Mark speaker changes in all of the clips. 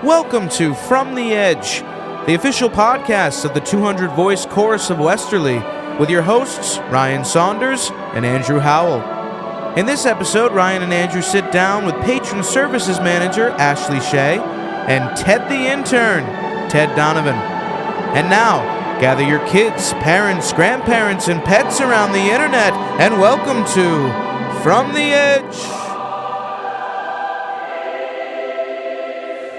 Speaker 1: Welcome to From the Edge, the official podcast of the 200-voice chorus of Westerly, with your hosts, Ryan Saunders and Andrew Howell. In this episode, Ryan and Andrew sit down with Patron Services Manager Ashley Shea and Ted the Intern, Ted Donovan. And now, gather your kids, parents, grandparents, and pets around the internet, and welcome to From the Edge.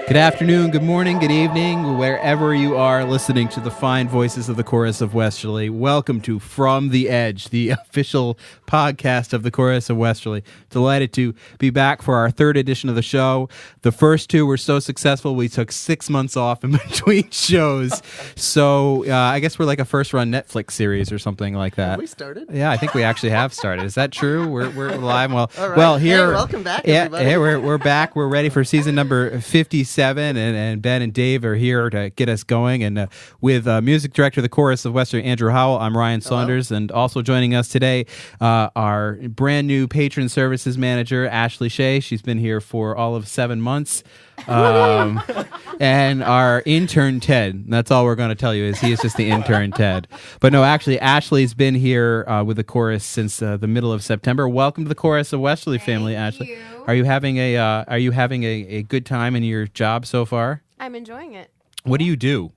Speaker 2: Good afternoon, good morning, good evening, wherever you are listening to the fine voices of the Chorus of Westerly. Welcome to From the Edge, the official podcast of the Chorus of Westerly. Delighted to be back for our third edition of the show. The first two were so successful, we took 6 months off in between shows. So I guess we're like a first-run Netflix series or something like that.
Speaker 3: Have we started?
Speaker 2: Yeah, I think we actually have started. Is that true? We're live. Well,
Speaker 3: all right.
Speaker 2: Well, here.
Speaker 3: Hey, welcome back, everybody.
Speaker 2: Hey, we're back. We're ready for season number 57. And Ben and Dave are here to get us going. And with music director of the Chorus of Westerly, Andrew Howell, I'm Ryan Saunders. Hello. And also joining us today, our brand new Patron Services Manager, Ashley Shea. She's been here for all of 7 months. And our intern, Ted. That's all we're going to tell you is he is just the intern, Ted. But no, actually, Ashley's been here with the chorus since the middle of September. Welcome to the Chorus of Westerly family, Ashley.
Speaker 4: You.
Speaker 2: Are you having a good time in your job so far?
Speaker 4: I'm enjoying it.
Speaker 2: What do you do?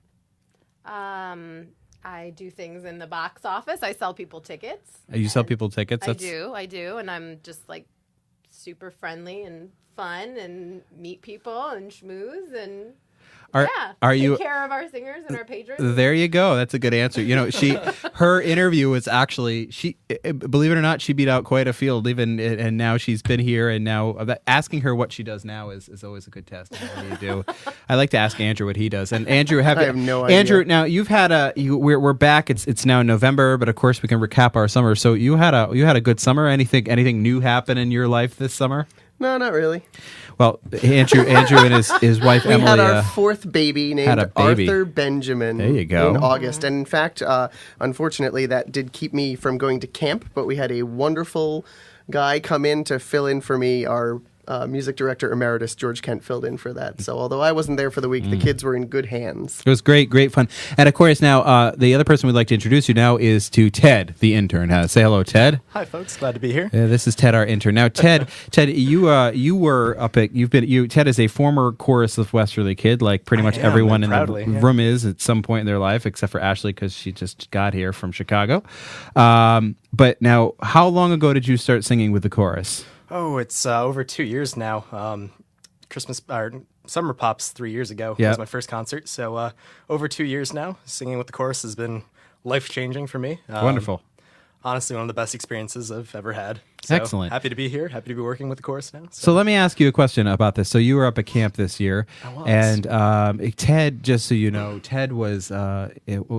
Speaker 4: I do things in the box office. I sell people tickets.
Speaker 2: You sell people tickets?
Speaker 4: I do, and I'm just like super friendly and fun and meet people and schmooze and take care of our singers and our patrons.
Speaker 2: There you go. That's a good answer. You know, her interview was actually, believe it or not, she beat out quite a field. And now she's been here, and now asking her what she does now is always a good test. What do you do? I like to ask Andrew what he does. And Andrew,
Speaker 3: I have no idea.
Speaker 2: Andrew, now you've had we're back. It's now November, but of course we can recap our summer. So you had a good summer. Anything new happen in your life this summer?
Speaker 3: No, not really.
Speaker 2: Well, Andrew and his wife
Speaker 3: we
Speaker 2: Emily
Speaker 3: had our fourth baby named Arthur Benjamin
Speaker 2: there you go.
Speaker 3: in August. And in fact, unfortunately, that did keep me from going to camp, but we had a wonderful guy come in to fill in for me. Our music director emeritus, George Kent, filled in for that. So although I wasn't there for the week, the kids were in good hands.
Speaker 2: It was great fun. And of course, now the other person we'd like to introduce you now is to Ted, the intern. Say hello, Ted.
Speaker 5: Hi, folks. Glad to be here.
Speaker 2: This is Ted, our intern. Now, Ted, you were up at Ted is a former Chorus of Westerly kid, like pretty much everyone in the room is at some point in their life, except for Ashley because she just got here from Chicago. But now, how long ago did you start singing with the chorus?
Speaker 5: Oh, it's over 2 years now. Summer Pops 3 years ago was my first concert. So over 2 years now, singing with the chorus has been life-changing for me.
Speaker 2: Wonderful.
Speaker 5: Honestly, one of the best experiences I've ever had. So
Speaker 2: excellent.
Speaker 5: Happy to be here. Happy to be working with the chorus now.
Speaker 2: So let me ask you a question about this. So you were up at camp this year.
Speaker 5: I was.
Speaker 2: And Ted, just so you know, Ted was,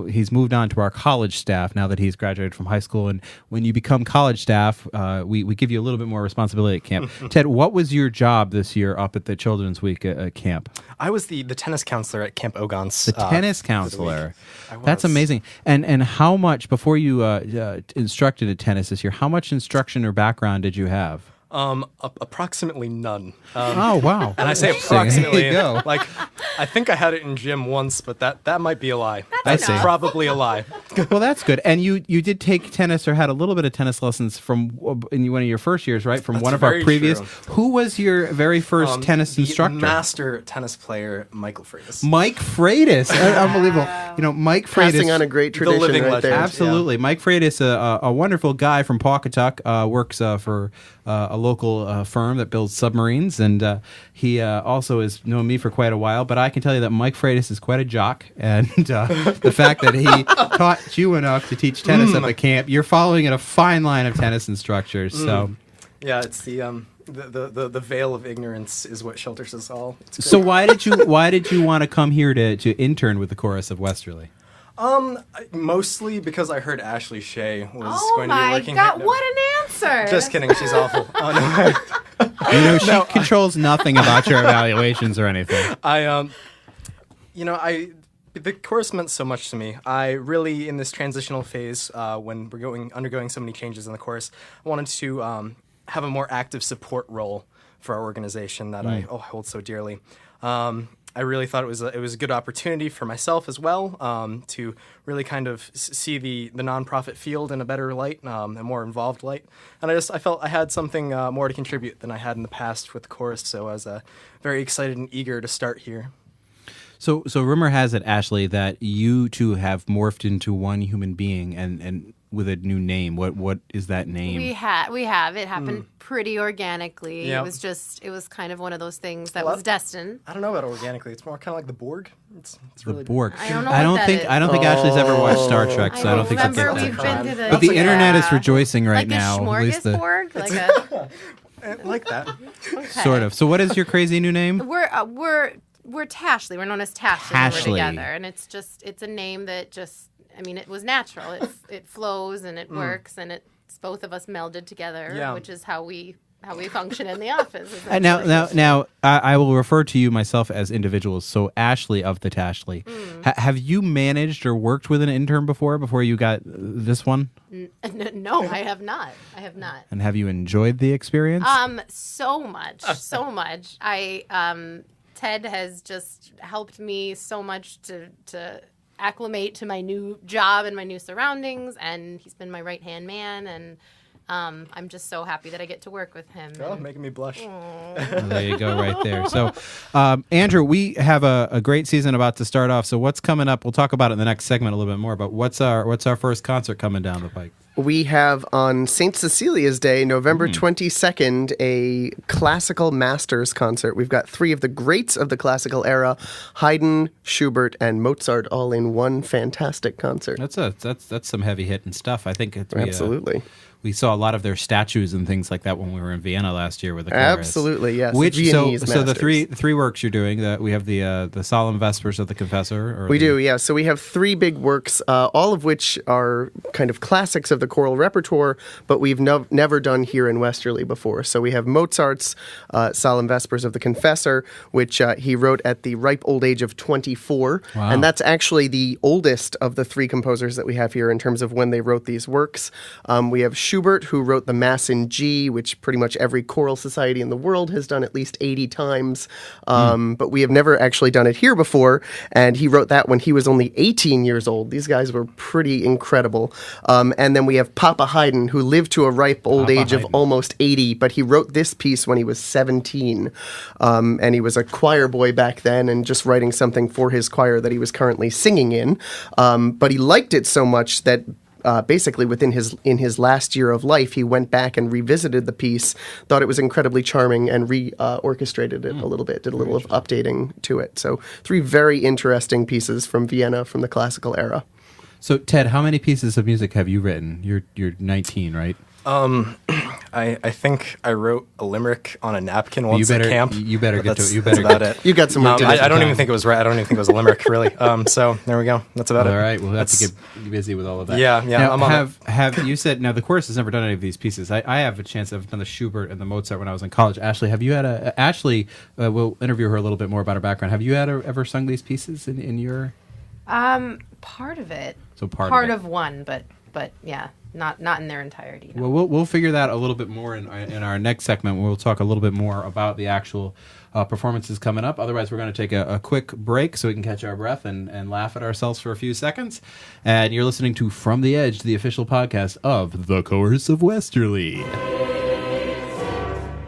Speaker 2: he's moved on to our college staff now that he's graduated from high school. And when you become college staff, we give you a little bit more responsibility at camp. Ted, what was your job this year up at the Children's Week at camp?
Speaker 5: I was the tennis counselor at Camp Ogons.
Speaker 2: The tennis counselor. That's amazing. And how much, before you instructed at tennis this year, how much instruction or background did you have?
Speaker 5: Approximately none.
Speaker 2: Oh, wow.
Speaker 5: And I say approximately.
Speaker 2: There you go.
Speaker 5: Like, I think I had it in gym once, but that might be a lie.
Speaker 4: That's
Speaker 5: probably a lie.
Speaker 2: Well, that's good. And you did take tennis or had a little bit of tennis lessons from in one of your first years, right? From
Speaker 5: That's
Speaker 2: one of our previous.
Speaker 5: True.
Speaker 2: Who was your very first tennis instructor?
Speaker 5: Master tennis player, Michael Freitas.
Speaker 2: Mike Freitas. Unbelievable. You know, Mike Freitas.
Speaker 3: Passing on a great tradition
Speaker 5: living
Speaker 3: right
Speaker 5: legend.
Speaker 3: there.
Speaker 2: Absolutely. Yeah. Mike Freitas, a wonderful guy from Pawcatuck, works for a local firm that builds submarines, and he also has known me for quite a while, but I can tell you that Mike Freitas is quite a jock, and the fact that he taught you enough to teach tennis up at camp, you're following in a fine line of tennis instructors. So,
Speaker 5: yeah, it's the veil of ignorance is what shelters us all.
Speaker 2: So why did you want to come here to intern with the Chorus of Westerly?
Speaker 5: Mostly because I heard Ashley Shea was going to be working
Speaker 4: here. Oh my God,
Speaker 5: here.
Speaker 4: what an answer!
Speaker 5: Just kidding, she's awful. Oh, no.
Speaker 2: You know, she controls nothing about your evaluations or anything.
Speaker 5: The chorus meant so much to me. I really, in this transitional phase, when we're undergoing so many changes in the chorus, I wanted to have a more active support role for our organization that I hold so dearly. I really thought it was a good opportunity for myself as well, to really kind of see the nonprofit field in a better light, a more involved light. And I felt I had something more to contribute than I had in the past with the chorus, so I was very excited and eager to start here.
Speaker 2: So rumor has it, Ashley, that you two have morphed into one human being and with a new name. What is that name?
Speaker 4: We have. It happened pretty organically.
Speaker 5: Yeah.
Speaker 4: It was kind of one of those things that was destined.
Speaker 5: I don't know about organically. It's more kind of like the Borg. It's
Speaker 2: The
Speaker 5: really
Speaker 2: Borg.
Speaker 4: I don't know
Speaker 2: I
Speaker 4: what
Speaker 2: don't think
Speaker 4: that is.
Speaker 2: I don't think Ashley's ever watched Star Trek, so I don't think she'll get
Speaker 4: Remember, we've
Speaker 2: that.
Speaker 4: been to the...
Speaker 2: But the
Speaker 4: yeah.
Speaker 2: internet is rejoicing right
Speaker 4: like
Speaker 2: now.
Speaker 4: a
Speaker 2: At least the,
Speaker 4: smorgasbord? Like a...
Speaker 5: I like that.
Speaker 4: Okay.
Speaker 2: sort of. So what is your crazy new name?
Speaker 4: We're Tashley. We're known as Tashley when we're together, and it's a name that just, I mean, it was natural. It flows and it works, and it's both of us melded together, which is how we function in the office.
Speaker 2: Now, I will refer to you myself as individuals. So Ashley of the Tashley, have you managed or worked with an intern before you got this one?
Speaker 4: No, I have not.
Speaker 2: And have you enjoyed the experience?
Speaker 4: So much. Ted has just helped me so much to acclimate to my new job and my new surroundings, and he's been my right-hand man, and I'm just so happy that I get to work with him.
Speaker 5: Oh, making me blush.
Speaker 2: Well, there you go, right there. So, Andrew, we have a great season about to start off. So what's coming up? We'll talk about it in the next segment a little bit more, but what's our first concert coming down the pike?
Speaker 3: We have on St. Cecilia's Day, November 22nd, a classical masters concert. We've got three of the greats of the classical era, Haydn, Schubert, and Mozart, all in one fantastic concert.
Speaker 2: That's some heavy hitting stuff. I think it's
Speaker 3: Absolutely.
Speaker 2: We saw a lot of their statues and things like that when we were in Vienna last year with the chorus.
Speaker 3: Absolutely, yes.
Speaker 2: So the three works you're doing, that we have the Solemn Vespers of the Confessor.
Speaker 3: We do, yeah. So we have three big works, all of which are kind of classics of the choral repertoire, but we've never done here in Westerly before. So we have Mozart's Solemn Vespers of the Confessor, which he wrote at the ripe old age of 24.
Speaker 2: Wow.
Speaker 3: And that's actually the oldest of the three composers that we have here in terms of when they wrote these works. We have Schubert, who wrote the Mass in G, which pretty much every choral society in the world has done at least 80 times. But we have never actually done it here before. And he wrote that when he was only 18 years old. These guys were pretty incredible. And then we have Papa Haydn, who lived to a ripe old age of almost 80, but he wrote this piece when he was 17. And he was a choir boy back then and just writing something for his choir that he was currently singing in. But he liked it so much that basically in his last year of life, he went back and revisited the piece, thought it was incredibly charming, and orchestrated it a little bit, did a little of updating to it. So three very interesting pieces from Vienna from the classical era.
Speaker 2: So Ted, how many pieces of music have you written? You're 19, right?
Speaker 5: I think I wrote a limerick on a napkin once at camp.
Speaker 2: You better get to it.
Speaker 5: That's about it.
Speaker 3: You got some work to do.
Speaker 5: I don't even think it was right. I don't even think it was a limerick, really. So there we go. That's about it.
Speaker 2: All right, we'll have to get busy with all of that.
Speaker 5: Yeah.
Speaker 2: Now,
Speaker 5: I'm on
Speaker 2: have you said, now the chorus has never done any of these pieces. I have a chance. I've done the Schubert and the Mozart when I was in college. Ashley, have you had Ashley, we'll interview her a little bit more about her background. Have you ever sung these pieces in your?
Speaker 4: Part of it.
Speaker 2: So part
Speaker 4: of one, but yeah, not in their entirety. No.
Speaker 2: Well, we'll figure that a little bit more in our next segment. We'll talk a little bit more about the actual performances coming up. Otherwise, we're going to take a quick break so we can catch our breath and laugh at ourselves for a few seconds. And you're listening to From the Edge, the official podcast of the Chorus of Westerly.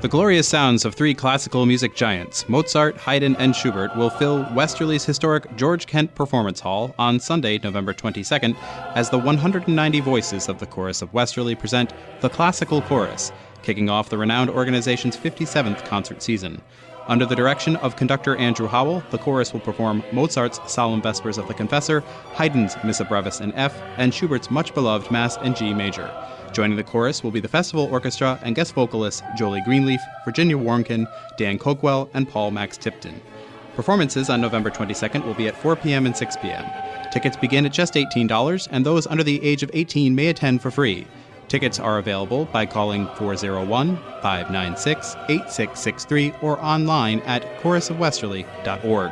Speaker 2: The glorious sounds of three classical music giants, Mozart, Haydn, and Schubert, will fill Westerly's historic George Kent Performance Hall on Sunday, November 22nd, as the 190 voices of the Chorus of Westerly present The Classical Chorus, kicking off the renowned organization's 57th concert season. Under the direction of conductor Andrew Howell, the chorus will perform Mozart's Solemn Vespers of the Confessor, Haydn's Missa Brevis in F, and Schubert's much-beloved Mass in G major. Joining the chorus will be the festival orchestra and guest vocalists Jolie Greenleaf, Virginia Warnkin, Dan Cokwell, and Paul Max Tipton. Performances on November 22nd will be at 4 p.m. and 6 p.m. Tickets begin at just $18, and those under the age of 18 may attend for free. Tickets are available by calling 401-596-8663 or online at chorusofwesterly.org.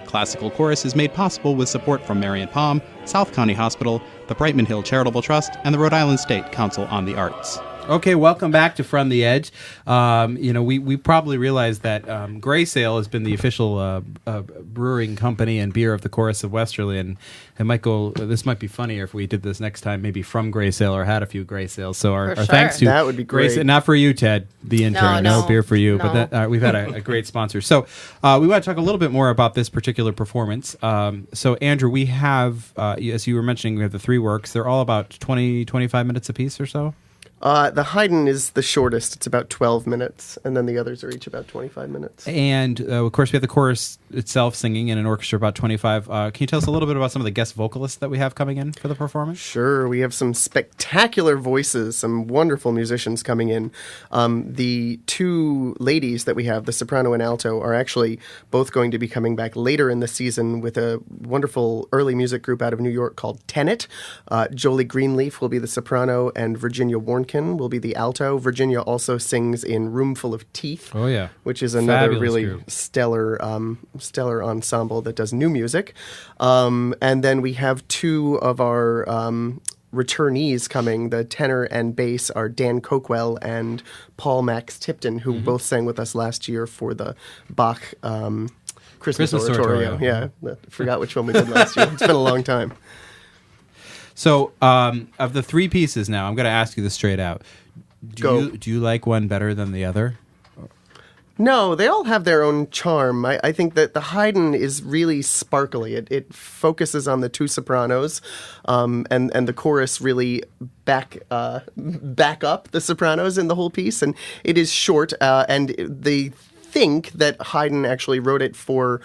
Speaker 2: Classical Chorus is made possible with support from Marion Palm, South County Hospital, the Brightman Hill Charitable Trust, and the Rhode Island State Council on the Arts. Okay, welcome back to From the Edge. We probably realized that Grey Sail has been the official brewing company and beer of the Chorus of Westerly, and it might go. This might be funnier if we did this next time, maybe from Grey Sail or had a few Grey Sails. So our thanks to
Speaker 3: that would be great.
Speaker 2: Grey Sail, not for you, Ted, the intern. No beer for you,
Speaker 4: no.
Speaker 2: But we've had a great sponsor. So we want to talk a little bit more about this particular performance. So Andrew, we have, as you were mentioning, we have the 3 works. They're all about 20, 25 minutes apiece or so.
Speaker 3: The Haydn is the shortest. It's about 12 minutes, and then the others are each about 25 minutes.
Speaker 2: And, of course, we have the chorus itself singing and an orchestra about 25. Can you tell us a little bit about some of the guest vocalists that we have coming in for the performance?
Speaker 3: Sure. We have some spectacular voices, some wonderful musicians coming in. The 2 ladies that we have, the soprano and alto, are actually both going to be coming back later in the season with a wonderful early music group out of New York called Tenet. Jolie Greenleaf will be the soprano, and Virginia Warnkin will be the alto. Virginia also sings in Room Full of Teeth, which is another
Speaker 2: Fabulous
Speaker 3: really
Speaker 2: group.
Speaker 3: stellar ensemble that does new music. And then we have 2 of our returnees coming. The tenor and bass are Dan Coquell and Paul Max Tipton, who both sang with us last year for the Bach Christmas Oratorio. Yeah, I forgot which one we did last year. It's been a long time.
Speaker 2: So, of the 3 pieces now, I'm going to ask you this straight out. Do you like one better than the other?
Speaker 3: No, they all have their own charm. I think that the Haydn is really sparkly. It focuses on the 2 sopranos, and the chorus really back up the sopranos in the whole piece. And it is short, and they think that Haydn actually wrote it for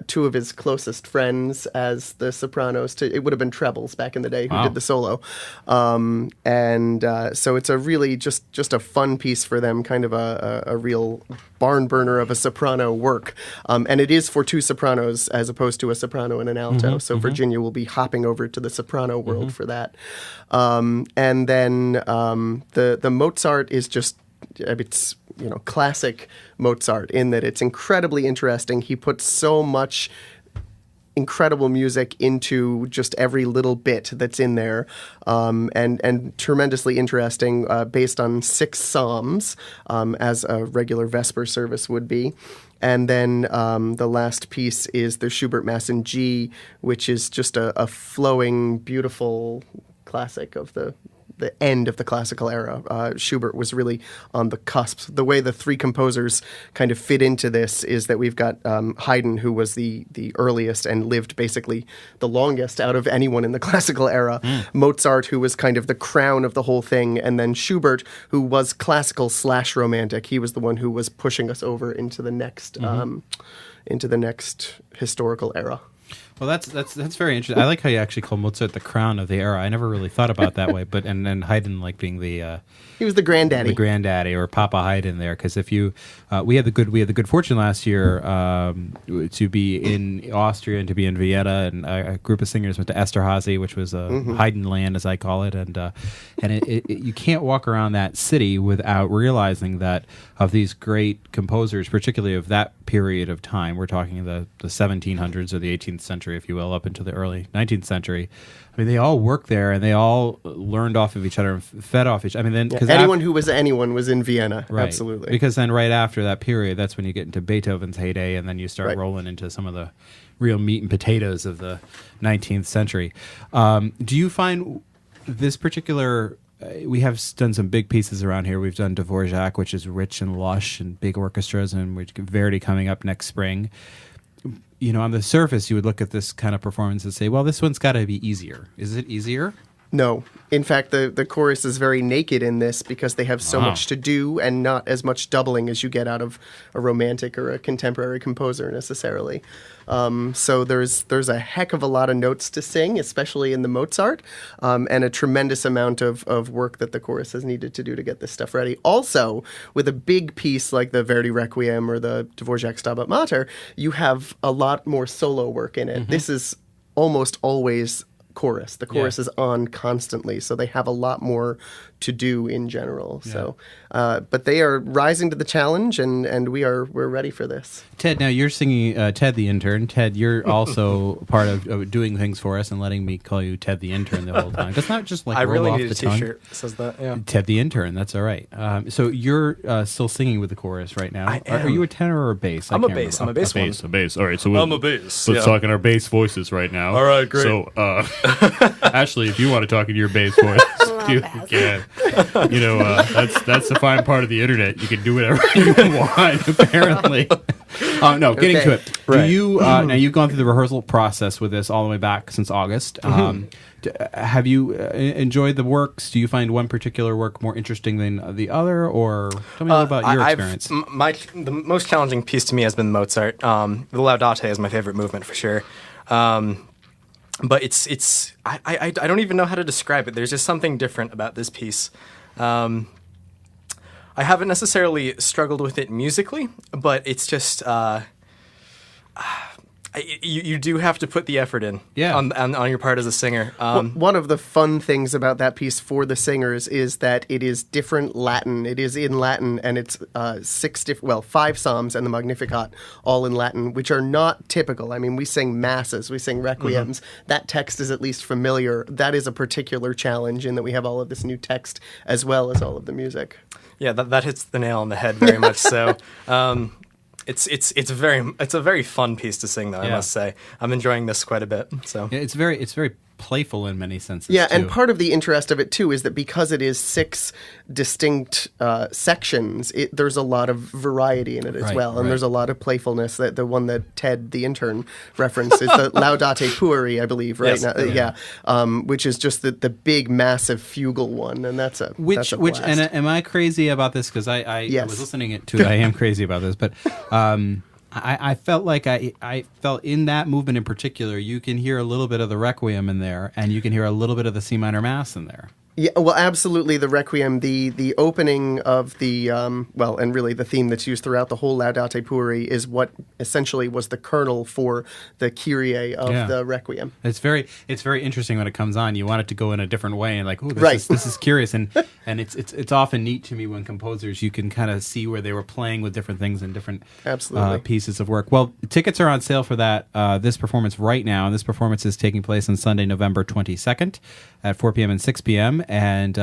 Speaker 3: 2 of his closest friends as the sopranos. It would have been trebles back in the day who did the solo. So it's a really just a fun piece for them, kind of a real barn burner of a soprano work. And it is for 2 sopranos as opposed to a soprano and an alto. Virginia will be hopping over to the soprano world for that. And then the Mozart is just, it's classic Mozart in that it's incredibly interesting. He puts so much incredible music into just every little bit that's in there, and tremendously interesting, based on 6 psalms, as a regular Vesper service would be. And then the last piece is the Schubert Mass in G, which is just a flowing, beautiful classic of the end of the classical era. Schubert was really on the cusp. The way the 3 composers kind of fit into this is that we've got Haydn, who was the earliest and lived basically the longest out of anyone in the classical era. Mozart, who was kind of the crown of the whole thing, and then Schubert, who was classical / romantic. He was the one who was pushing us over into the next historical era.
Speaker 2: Well, that's very interesting. I like how you actually call Mozart the crown of the era. I never really thought about that way, but and then Haydn like being the
Speaker 3: he was the granddaddy,
Speaker 2: or Papa Haydn there. Because if you we had the good fortune last year to be in Austria and to be in Vienna, and a group of singers went to Esterhazy, which was Haydn land, as I call it, and you can't walk around that city without realizing that of these great composers, particularly of that period of time, we're talking the 1700s or the 18th century, if you will, up into the early 19th century. I mean, they all worked there, and they all learned off of each other and fed off each other. I mean, then
Speaker 3: anyone who was anyone was in Vienna,
Speaker 2: right,
Speaker 3: absolutely.
Speaker 2: Because then right after that period, that's when you get into Beethoven's heyday, and then you start rolling into some of the real meat and potatoes of the 19th century. Do you find this particular... we have done some big pieces around here. We've done Dvorak, which is rich and lush and big orchestras, and we've Verdi coming up next spring. On the surface, you would look at this kind of performance and say, well, this one's got to be easier. Is it easier?
Speaker 3: No. In fact, the chorus is very naked in this because they have so much to do and not as much doubling as you get out of a romantic or a contemporary composer necessarily. So there's a heck of a lot of notes to sing, especially in the Mozart, and a tremendous amount of work that the chorus has needed to do to get this stuff ready. Also, with a big piece like the Verdi Requiem or the Dvorak Stabat Mater, you have a lot more solo work in it. This is almost always chorus. The chorus is on constantly, so they have a lot more to do in general. Yeah. So, but they are rising to the challenge, and we're ready for this.
Speaker 2: Ted, now you're singing Ted the Intern. Ted, you're also part of doing things for us and letting me call you Ted the Intern the whole time. That's not just like
Speaker 5: I
Speaker 2: roll
Speaker 5: really
Speaker 2: off
Speaker 5: need
Speaker 2: the
Speaker 5: a
Speaker 2: tongue.
Speaker 5: T-shirt that says that. Yeah.
Speaker 2: Ted the Intern. That's all right. So you're still singing with the chorus right now.
Speaker 5: I am.
Speaker 2: Are you a tenor or a bass?
Speaker 5: I'm a bass. I'm a bass one.
Speaker 6: A bass. All right, so
Speaker 5: I'm a bass.
Speaker 6: let's talk in our bass voices right now.
Speaker 5: All right, great.
Speaker 6: So, Ashley, if you want to talk in your bass voice, you can. You know, that's the fine part of the internet. You can do whatever you want, apparently. No, getting to it.
Speaker 5: Right.
Speaker 6: Mm-hmm.
Speaker 2: Do you now you've gone through the rehearsal process with this all the way back since August. Have you enjoyed the works? Do you find one particular work more interesting than the other, or tell me a little about your experience?
Speaker 5: The most challenging piece to me has been Mozart. The Laudate is my favorite movement for sure. But I don't even know how to describe it. There's just something different about this piece. I haven't necessarily struggled with it musically, but it's just you do have to put the effort in on your part as a singer.
Speaker 3: One of the fun things about that piece for the singers is that it is different Latin. It is in Latin, and it's 5 psalms and the Magnificat all in Latin, which are not typical. I mean, we sing masses, we sing requiems. That text is at least familiar. That is a particular challenge in that we have all of this new text as well as all of the music.
Speaker 5: Yeah, that hits the nail on the head very much so. It's a very fun piece to sing, though. I must say, I'm enjoying this quite a bit. So
Speaker 2: it's very playful in many senses.
Speaker 3: Yeah,
Speaker 2: too.
Speaker 3: and part of the interest of it too is that because it is 6 distinct sections, there's a lot of variety in it as well, and there's a lot of playfulness. That the one that Ted the Intern referenced is the Laudate Pueri, I believe, right?
Speaker 5: Yes.
Speaker 3: Which is just the big, massive fugal one, and that's a blast.
Speaker 2: And am I crazy about this? Because I was listening to it. I am crazy about this, but. I felt like I felt in that movement in particular, you can hear a little bit of the Requiem in there, and you can hear a little bit of the C minor Mass in there.
Speaker 3: Yeah, well, absolutely. The Requiem, the opening of the and really the theme that's used throughout the whole Laudate Pueri is what essentially was the kernel for the Kyrie of the Requiem.
Speaker 2: It's very interesting when it comes on. You want it to go in a different way, and like, oh, this is curious, and it's often neat to me when composers you can kind of see where they were playing with different things and different pieces of work. Well, tickets are on sale for that this performance right now, and this performance is taking place on Sunday, November 22nd at 4 p.m. and 6 p.m. And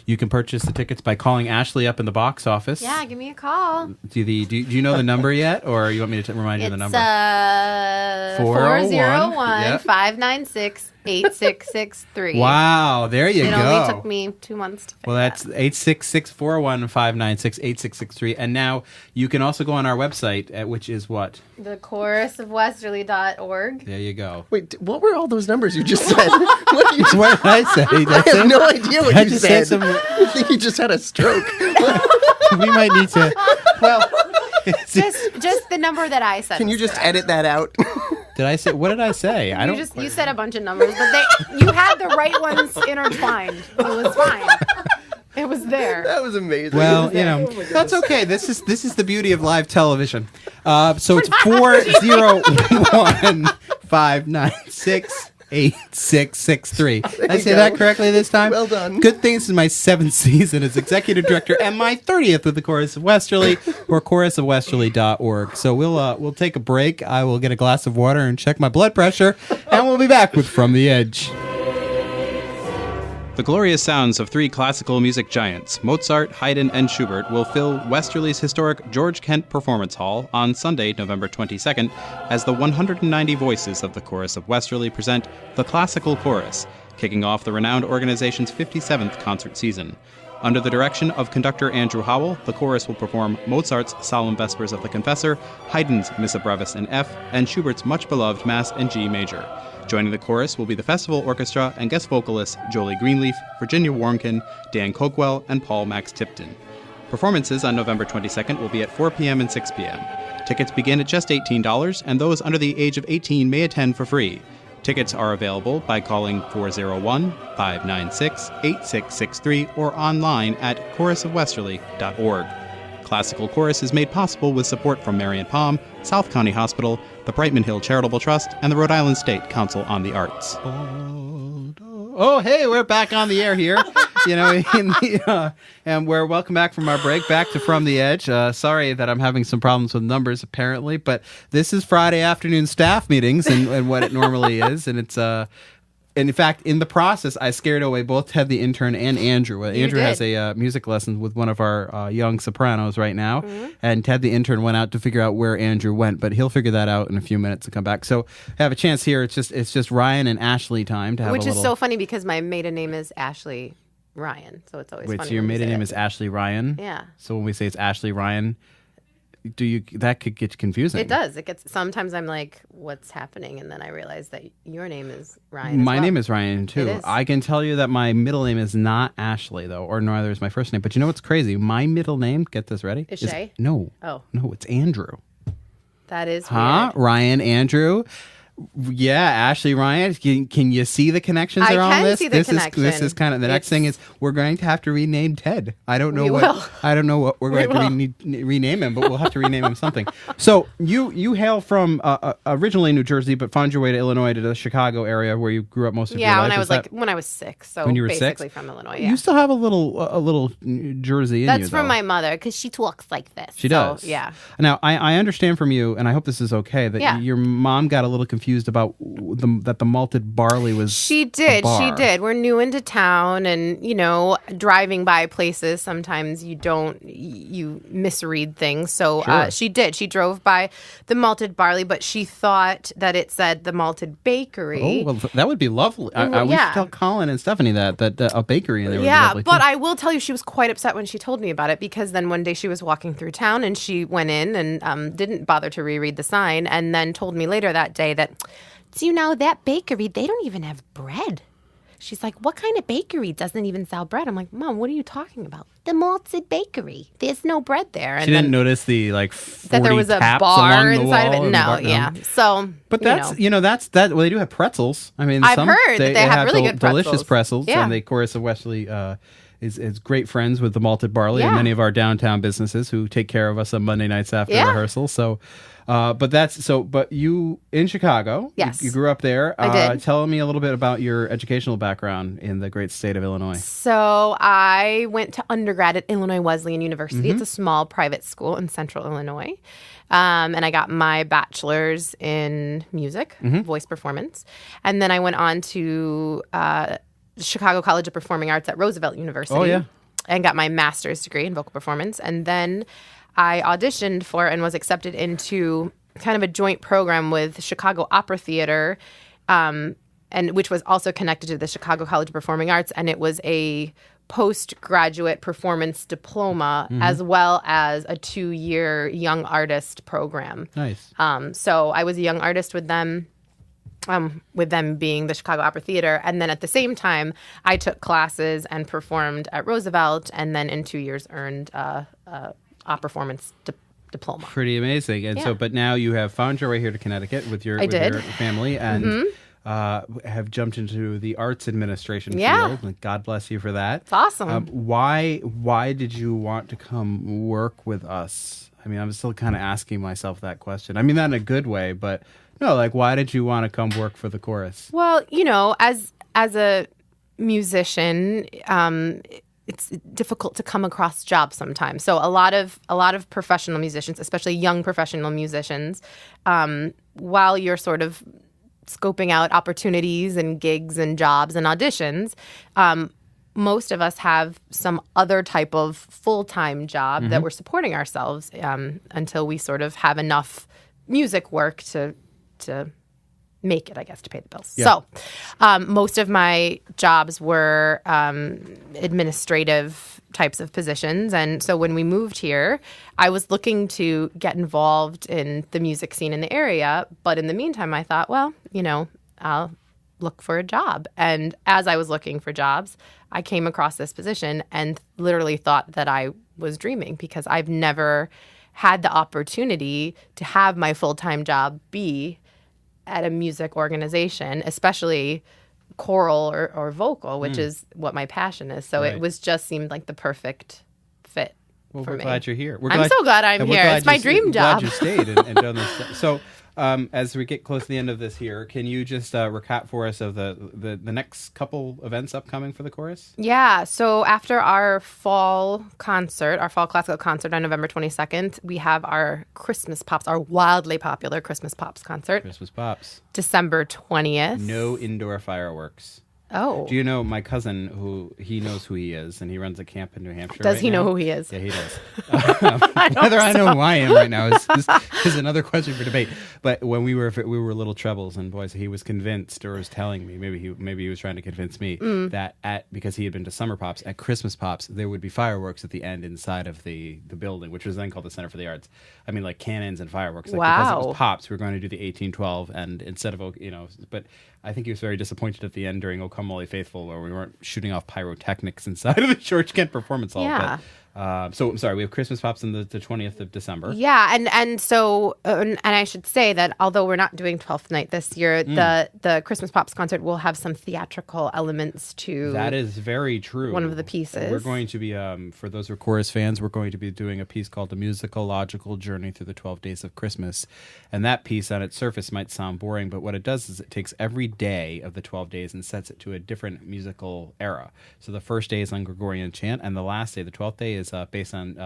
Speaker 2: you can purchase the tickets by calling Ashley up in the box office.
Speaker 4: Yeah, give me a call.
Speaker 2: Do you know the number yet, or you want me to remind you the number?
Speaker 4: It's 401-596-8663.
Speaker 2: Wow, there you go.
Speaker 4: It only took me 2 months to figure
Speaker 2: that's 866-401-596-8663. And now you can also go on our website, which is what?
Speaker 4: thechorusofwesterly.org.
Speaker 2: There you go.
Speaker 3: Wait, what were all those numbers you just said? What
Speaker 2: did I say?
Speaker 3: I have no idea what you said. I think you just had a stroke.
Speaker 2: We might need to. Well,
Speaker 4: just the number that I said.
Speaker 3: Can you just edit that out?
Speaker 2: Did I say? What did I say?
Speaker 4: You said a bunch of numbers, but you had the right ones intertwined. It was fine. It was there.
Speaker 3: That was amazing.
Speaker 2: Well, that's okay. This is the beauty of live television. So it's 401-596-8663. Did I say that correctly this time?
Speaker 3: Well done.
Speaker 2: Good thing this is my 7th season as executive director and my 30th with the Chorus of Westerly or chorusofwesterly.org. So we'll take a break. I will get a glass of water and check my blood pressure, and we'll be back with From the Edge. The glorious sounds of 3 classical music giants, Mozart, Haydn, and Schubert, will fill Westerly's historic George Kent Performance Hall on Sunday, November 22nd, as the 190 voices of the Chorus of Westerly present The Classical Chorus, kicking off the renowned organization's 57th concert season. Under the direction of conductor Andrew Howell, the chorus will perform Mozart's Solemn Vespers of the Confessor, Haydn's Missa Brevis in F, and Schubert's much-beloved Mass in G major. Joining the chorus will be the festival orchestra and guest vocalists Jolie Greenleaf, Virginia Warnkin, Dan Cokwell, and Paul Max Tipton. Performances on November 22nd will be at 4 p.m. and 6 p.m. Tickets begin at just $18, and those under the age of 18 may attend for free. Tickets are available by calling 401-596-8663 or online at chorusofwesterly.org. Classical Chorus is made possible with support from Marion Palm, South County Hospital, the Brightman Hill Charitable Trust, and the Rhode Island State Council on the Arts. Oh, hey, we're back on the air here. And we're welcome back from our break, back to From the Edge. Sorry that I'm having some problems with numbers, apparently, but this is Friday afternoon staff meetings and what it normally is, and it's and in fact, in the process, I scared away both Ted the intern and Andrew. Andrew has a music lesson with one of our young sopranos right now, and Ted the intern went out to figure out where Andrew went, but he'll figure that out in a few minutes to come back. So I have a chance here. It's just Ryan and Ashley time to have
Speaker 4: Which is so funny because my maiden name is Ashley Ryan, so it's always funny.
Speaker 2: Wait, so your maiden name is Ashley Ryan?
Speaker 4: Yeah.
Speaker 2: So when we say it's Ashley Ryan, that could get confusing.
Speaker 4: It does. It gets. Sometimes I'm like, what's happening? And then I realize that your name is Ryan.
Speaker 2: My name is Ryan too.
Speaker 4: It is.
Speaker 2: I can tell you that my middle name is not Ashley though, or neither is my first name. But you know what's crazy? My middle name, get this ready,
Speaker 4: is Shea?
Speaker 2: No, it's Andrew.
Speaker 4: That is weird.
Speaker 2: Ryan Andrew. Yeah, Ashley Ryan. Can you see the connections
Speaker 4: I
Speaker 2: around
Speaker 4: can
Speaker 2: this?
Speaker 4: see the connection.
Speaker 2: This is kind of the next thing is we're going to have to rename Ted. I don't know
Speaker 4: We
Speaker 2: what
Speaker 4: will.
Speaker 2: I don't know what we're going to rename him, but we'll have to rename him something. So you hail from originally New Jersey, but found your way to Illinois, to the Chicago area where you grew up most of your life.
Speaker 4: Yeah, when I was 6. So
Speaker 2: when you were
Speaker 4: basically
Speaker 2: 6?
Speaker 4: from Illinois. Yeah.
Speaker 2: You still have a little Jersey in
Speaker 4: That's
Speaker 2: you.
Speaker 4: from
Speaker 2: though.
Speaker 4: my mother because she talks like this.
Speaker 2: She does.
Speaker 4: Yeah.
Speaker 2: Now, I understand from you, and I hope this is okay, that your mom got a little confused about that the malted barley was.
Speaker 4: She did.
Speaker 2: a bar.
Speaker 4: She did. We're new into town, and driving by places, sometimes you misread things. So
Speaker 2: Sure.
Speaker 4: she did. She drove by the malted barley, but she thought that it said the malted bakery.
Speaker 2: Oh, well, that would be lovely. We should tell Colin and Stephanie that a bakery in there would be lovely.
Speaker 4: But
Speaker 2: too.
Speaker 4: I will tell you, she was quite upset when she told me about it, because then one day she was walking through town and she went in and didn't bother to reread the sign, and then told me later that day that, do you know, that bakery, they don't even have bread. She's like, what kind of bakery doesn't even sell bread? I'm like, Mom, what are you talking about? The malted bakery. There's no bread there.
Speaker 2: And she didn't notice the 40
Speaker 4: that there was a
Speaker 2: taps
Speaker 4: bar
Speaker 2: along the
Speaker 4: inside of
Speaker 2: wall
Speaker 4: it.
Speaker 2: and
Speaker 4: No,
Speaker 2: the bar-
Speaker 4: yeah. So,
Speaker 2: But that's well, they do have pretzels. I mean,
Speaker 4: I've heard that they have really good
Speaker 2: delicious pretzels.
Speaker 4: Yeah.
Speaker 2: And the Chorus of Westerly is great friends with the malted barley and
Speaker 4: Yeah.
Speaker 2: many of our downtown businesses who take care of us on Monday nights after
Speaker 4: Yeah.
Speaker 2: rehearsal. So, but you in Chicago,
Speaker 4: Yes.
Speaker 2: you grew up there.
Speaker 4: I did.
Speaker 2: Tell me a little bit about your educational background in the great state of Illinois.
Speaker 4: So I went to undergrad at Illinois Wesleyan University. It's a small private school in central Illinois. And I got my bachelor's in music, voice performance. And then I went on to Chicago College of Performing Arts at Roosevelt University.
Speaker 2: Oh, yeah.
Speaker 4: And got my master's degree in vocal performance. And then I auditioned for and was accepted into kind of a joint program with Chicago Opera Theater, and which was also connected to the Chicago College of Performing Arts, and it was a postgraduate performance diploma as well as a 2-year young artist program.
Speaker 2: Nice.
Speaker 4: So I was a young artist with them being the Chicago Opera Theater, and then at the same time I took classes and performed at Roosevelt, and then in 2 years earned a performance diploma.
Speaker 2: Pretty amazing. And
Speaker 4: Yeah.
Speaker 2: but now you have found your way here to Connecticut with your family and have jumped into the arts administration
Speaker 4: Yeah.
Speaker 2: field. God bless you for that.
Speaker 4: It's awesome.
Speaker 2: Why did you want to come work with us? I mean, I'm still kind of asking myself that question. I mean, not in a good way, but no, like, why did you want to come work for the chorus?
Speaker 4: Well, as a musician, it's difficult to come across jobs sometimes. So a lot of professional musicians, especially young professional musicians, while you're sort of scoping out opportunities and gigs and jobs and auditions, most of us have some other type of full-time job that we're supporting ourselves until we sort of have enough music work to make it, I guess, to pay the bills.
Speaker 2: Yeah.
Speaker 4: So most of my jobs were administrative types of positions. And so when we moved here, I was looking to get involved in the music scene in the area. But in the meantime, I thought, well, I'll look for a job. And as I was looking for jobs, I came across this position and literally thought that I was dreaming, because I've never had the opportunity to have my full-time job be at a music organization, especially choral or vocal, which is what my passion is. So
Speaker 2: Right.
Speaker 4: it was just seemed like the perfect fit
Speaker 2: Well,
Speaker 4: for
Speaker 2: we're
Speaker 4: me.
Speaker 2: glad you're here.
Speaker 4: I'm so glad I'm here. It's my dream job.
Speaker 2: Glad you stayed and done this. So, as we get close to the end of this here, can you just recap for us of the next couple events upcoming for the chorus?
Speaker 4: Yeah. So after our fall classical concert on November 22nd, we have our Christmas Pops, our wildly popular Christmas Pops concert.
Speaker 2: Christmas Pops.
Speaker 4: December 20th.
Speaker 2: No indoor fireworks.
Speaker 4: Oh.
Speaker 2: Do you know my cousin, he knows who he is, and he runs a camp in New Hampshire?
Speaker 4: Does he know who he is?
Speaker 2: Yeah, he does. Whether I know who I am right now is another question for debate. But when we were little trebles and boys, he was convinced, or was telling me, maybe he was trying to convince me that because he had been to Summer Pops, at Christmas Pops there would be fireworks at the end inside of the building, which was then called the Center for the Arts. I mean, like cannons and fireworks. Like,
Speaker 4: wow.
Speaker 2: Because it was Pops, we were going to do the 1812, and instead of but I think he was very disappointed at the end during O Come All Ye Faithful, where we weren't shooting off pyrotechnics inside of the George Kent Performance Hall.
Speaker 4: Yeah.
Speaker 2: But, so I'm sorry, we have Christmas Pops on the 20th of December.
Speaker 4: Yeah, and so and I should say that although we're not doing 12th Night this year, the Christmas Pops concert will have some theatrical elements to.
Speaker 2: That is very true.
Speaker 4: One of the pieces.
Speaker 2: We're going to be, for those who are chorus fans, we're going to be doing a piece called The Musicological Journey Through the 12 Days of Christmas. And that piece on its surface might sound boring, but what it does is it takes every day of the 12 days and sets it to a different musical era. So the first day is on Gregorian chant, and the last day, the 12th day, is based on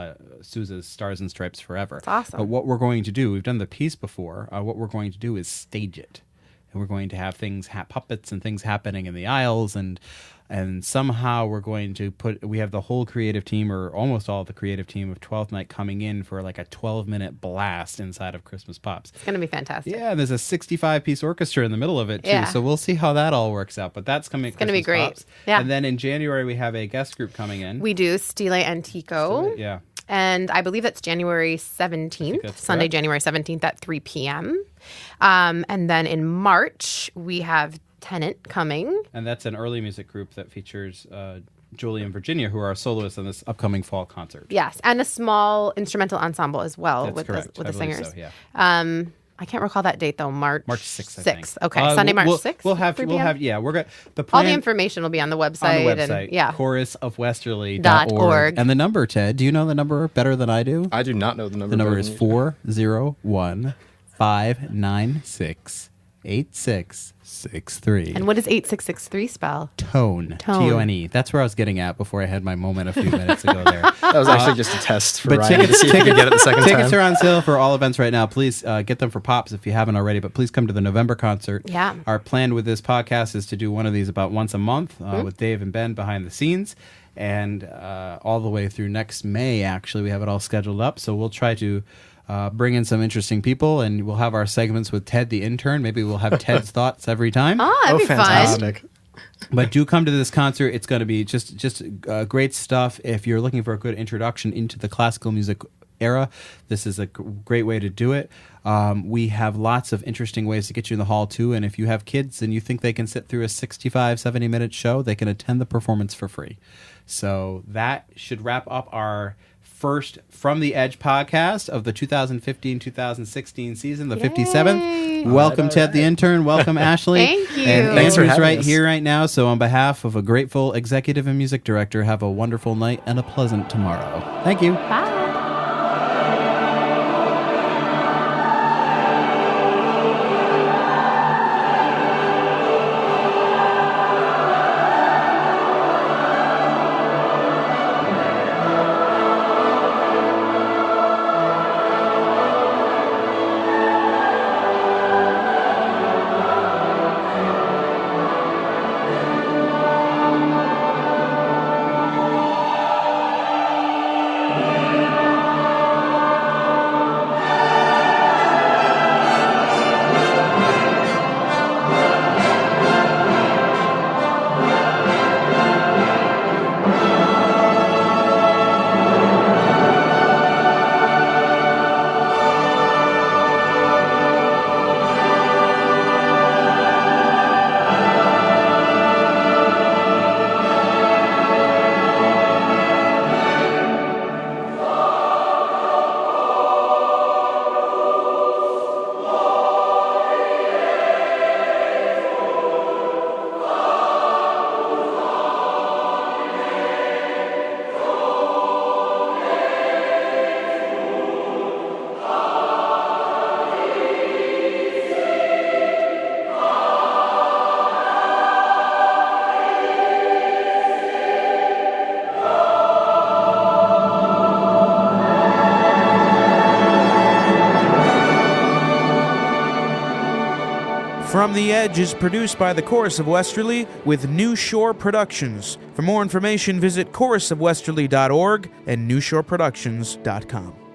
Speaker 2: Sousa's Stars and Stripes Forever.
Speaker 4: That's awesome.
Speaker 2: But what we're going to do, we've done the piece before, what we're going to do is stage it. And we're going to have things, puppets and things happening in the aisles, and somehow we're going to we have the whole creative team, or almost all of the creative team of 12th Night coming in for like a 12-minute blast inside of Christmas Pops.
Speaker 4: It's going to be fantastic.
Speaker 2: Yeah, and there's a 65-piece orchestra in the middle of it, too.
Speaker 4: Yeah.
Speaker 2: So we'll see how that all works out. But that's coming. It's
Speaker 4: going to be great.
Speaker 2: Pops.
Speaker 4: Yeah.
Speaker 2: And then in January, we have a guest group coming in.
Speaker 4: We do Stile Antico.
Speaker 2: Yeah.
Speaker 4: And I believe that's January 17th, Sunday,
Speaker 2: correct.
Speaker 4: January 17th at 3 p.m. And then in March, we have Tennant coming.
Speaker 2: And that's an early music group that features Julie and Virginia, who are our soloists in this upcoming fall concert.
Speaker 4: Yes, and a small instrumental ensemble as well
Speaker 2: That's
Speaker 4: with
Speaker 2: correct.
Speaker 4: the
Speaker 2: I believe
Speaker 4: singers.
Speaker 2: so, yeah.
Speaker 4: I can't recall that date though. March
Speaker 2: 6th, I think.
Speaker 4: Okay, Sunday, March 6th.
Speaker 2: We'll have
Speaker 4: 3 p.m.?
Speaker 2: yeah. We're going
Speaker 4: all the information will be on the website.
Speaker 2: And,
Speaker 4: yeah,
Speaker 2: chorusofwesterly.org. And the number, Ted, do you know the number better than I do?
Speaker 5: I do not know the number.
Speaker 2: The number is 401-596-8663.
Speaker 4: And what does 8663 spell?
Speaker 2: Tone.
Speaker 4: Tone.
Speaker 2: T-O-N-E. That's where I was getting at before I had my moment a few minutes ago there.
Speaker 5: That was actually just a test for
Speaker 2: But
Speaker 5: Ryan to see if he could get it the second
Speaker 2: tickets
Speaker 5: time.
Speaker 2: are on sale for all events right now. Please get them for Pops if you haven't already, but please come to the November concert.
Speaker 4: Yeah.
Speaker 2: Our plan with this podcast is to do one of these about once a month with Dave and Ben behind the scenes. And all the way through next May, actually, we have it all scheduled up. So we'll try to bring in some interesting people, and we'll have our segments with Ted the intern. Maybe we'll have Ted's thoughts every time.
Speaker 4: Oh, that'd be
Speaker 5: fantastic.
Speaker 4: fun.
Speaker 2: But do come to this concert. It's going to be just great stuff. If you're looking for a good introduction into the classical music era, this is a great way to do it. We have lots of interesting ways to get you in the hall, too. And if you have kids and you think they can sit through a 65, 70-minute show, they can attend the performance for free. So that should wrap up our first From the Edge podcast of the 2015-2016 season, the 57th. Welcome, Ted the intern. Welcome, Ashley.
Speaker 4: Thank you.
Speaker 2: And
Speaker 5: Thanks for
Speaker 2: Andrew's
Speaker 5: having
Speaker 2: right
Speaker 5: us.
Speaker 2: here right now. So on behalf of a grateful executive and music director, have a wonderful night and a pleasant tomorrow. Thank you.
Speaker 4: Bye.
Speaker 1: From the Edge is produced by the Chorus of Westerly with New Shore Productions. For more information, visit chorusofwesterly.org and newshoreproductions.com.